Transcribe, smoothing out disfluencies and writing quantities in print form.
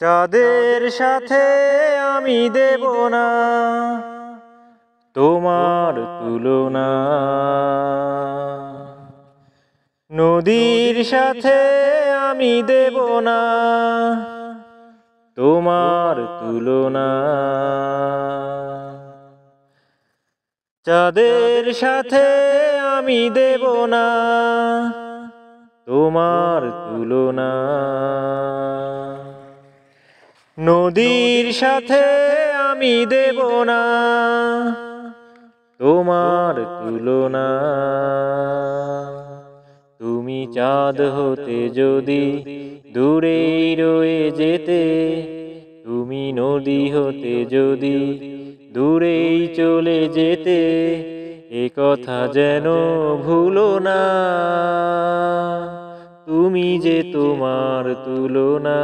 চাঁদের সাথে আমি দেব না তোমার তুলনা, নদীর সাথে আমি দেব না তোমার তুলনা, চাঁদের সাথে আমি দেব না তোমার তুলনা, নদীর সাথে আমি দেব না তোমার তুলনা। তুমি চাঁদ হতে যদি দূরেই রয়ে যেতে, তুমি নদী হতে যদি দূরেই চলে যেতে, এ কথা যেন ভুলো না, তুমি যে তোমার তুলনা।